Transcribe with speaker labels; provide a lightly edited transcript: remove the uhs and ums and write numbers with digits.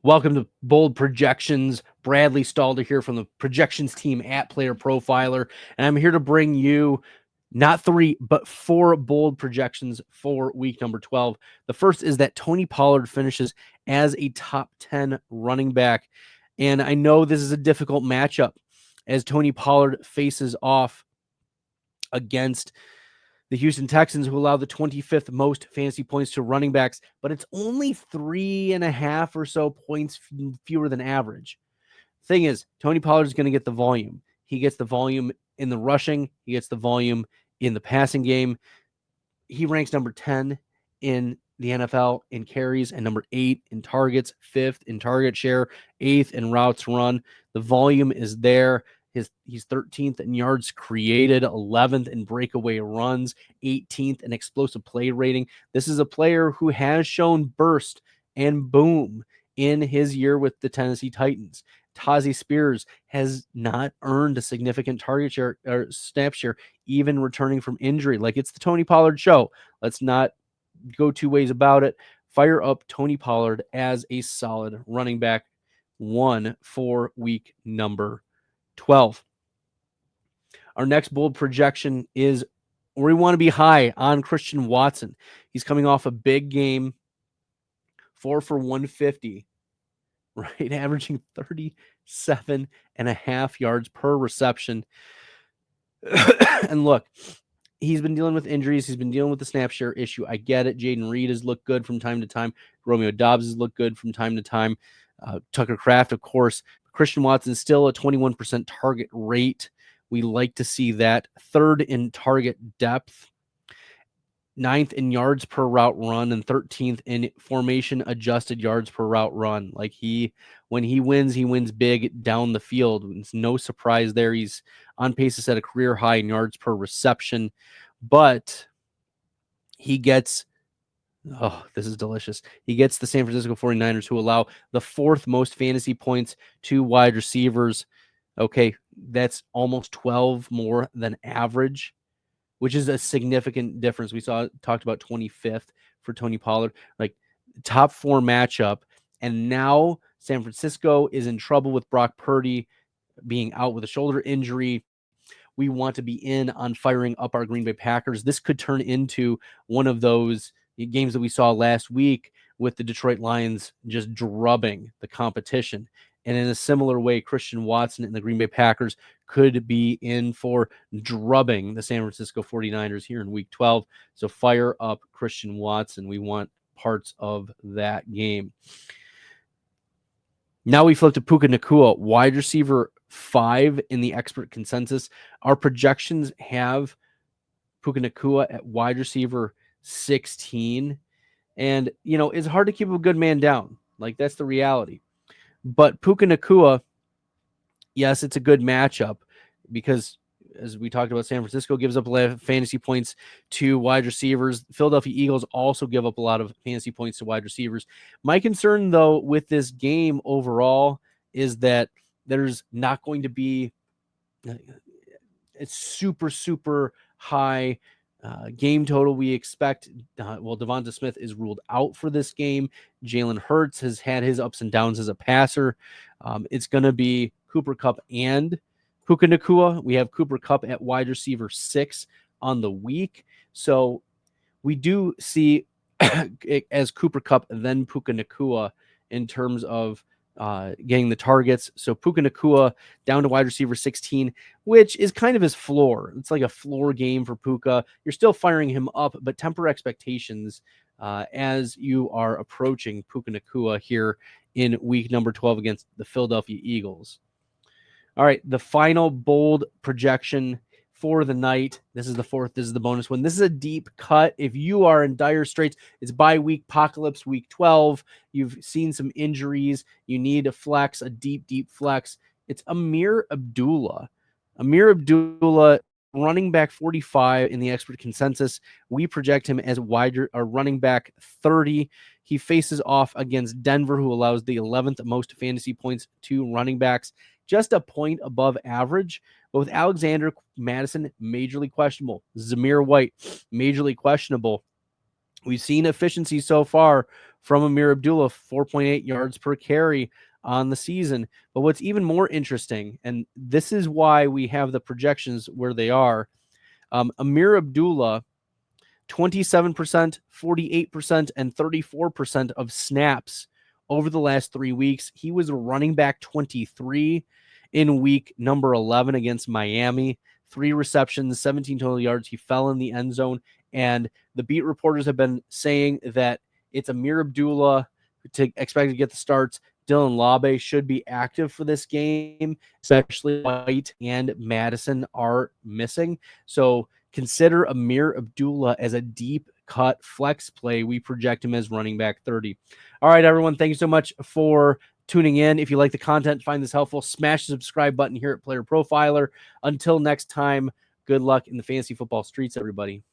Speaker 1: Welcome to Bold Projections. Bradley Stalder here from the projections team at Player Profiler. And I'm here to bring you not 3, but 4 bold projections for week number 12. The first is that Tony Pollard finishes as a top 10 running back. And I know this is a difficult matchup as Tony Pollard faces off against the Houston Texans, who allow the 25th most fantasy points to running backs, but it's only 3.5 or so points fewer than average. Thing is, Tony Pollard is going to get the volume. He gets the volume in the rushing. He gets the volume in the passing game. He ranks number 10 in the NFL in carries and number 8 in targets, 5th in target share, 8th in routes run. The volume is there. He's 13th in yards created, 11th in breakaway runs, 18th in explosive play rating. This is a player who has shown burst and boom in his year with the Tennessee Titans. Tazi Spears has not earned a significant target share or snap share, even returning from injury. Like, it's the Tony Pollard show. Let's not go two ways about it. Fire up Tony Pollard as a solid running back 1 for week number 12. Our next bold projection is where we want to be high on Christian Watson. He's coming off a big game, 4 for 150, right? Averaging 37.5 yards per reception. And look, he's been dealing with injuries. He's been dealing with the snap share issue. I get it. Jaden Reed has looked good from time to time. Romeo Dobbs has looked good from time to time. Tucker Kraft, of course. Christian Watson is still a 21% target rate. We like to see that. 3rd in target depth, 9th in yards per route run, and 13th in formation adjusted yards per route run. Like, when he wins big down the field. It's no surprise there. He's on pace to set a career high in yards per reception, but he gets, oh, this is delicious. He gets the San Francisco 49ers, who allow the 4th most fantasy points to wide receivers. Okay, that's almost 12 more than average, which is a significant difference. We talked about 25th for Tony Pollard, like top 4 matchup. And now San Francisco is in trouble with Brock Purdy being out with a shoulder injury. We want to be in on firing up our Green Bay Packers. This could turn into one of those games that we saw last week with the Detroit Lions just drubbing the competition. And in a similar way, Christian Watson and the Green Bay Packers could be in for drubbing the San Francisco 49ers here in week 12. So fire up Christian Watson. We want parts of that game. Now we flip to Puka Nakua, wide receiver 5 in the expert consensus. Our projections have Puka Nakua at wide receiver 16. And, it's hard to keep a good man down. Like, that's the reality. But Puka Nakua, yes, it's a good matchup because, as we talked about, San Francisco gives up a lot of fantasy points to wide receivers. Philadelphia Eagles also give up a lot of fantasy points to wide receivers. My concern, though, with this game overall is that there's not going to be a super, super high game total. We expect, Devonta Smith is ruled out for this game. Jalen Hurts has had his ups and downs as a passer. It's going to be Cooper Kupp and Puka Nakua. We have Cooper Kupp at wide receiver 6 on the week. So we do see it as Cooper Kupp, then Puka Nakua in terms of getting the targets. So Puka Nakua down to wide receiver 16, which is kind of his floor. It's like a floor game for Puka. You're still firing him up, but temper expectations as you are approaching Puka Nakua here in week number 12 against the Philadelphia Eagles. All right, the final bold projection for the night. This is the 4th. This is the bonus one. This is a deep cut. If you are in dire straits, it's bye week apocalypse, week 12. You've seen some injuries. You need a flex, a deep, deep flex. It's Ameer Abdullah. Ameer Abdullah, running back 45 in the expert consensus. We project him as running back 30. He faces off against Denver, who allows the 11th most fantasy points to running backs, just a point above average. But with Alexander Madison, majorly questionable. Zamir White, majorly questionable. We've seen efficiency so far from Ameer Abdullah, 4.8 yards per carry on the season. But what's even more interesting, and this is why we have the projections where they are, Ameer Abdullah, 27%, 48%, and 34% of snaps over the last 3 weeks. He was running back 23 in week number 11 against Miami. 3 receptions, 17 total yards. He fell in the end zone. And the beat reporters have been saying that it's Ameer Abdullah to expect to get the starts. Dylan Labe should be active for this game, especially White and Madison are missing. So consider Ameer Abdullah as a deep cut flex play. We project him as running back 30. All right, everyone. Thank you so much for tuning in. If you like the content, find this helpful, smash the subscribe button here at Player Profiler. Until next time, good luck in the fantasy football streets, everybody.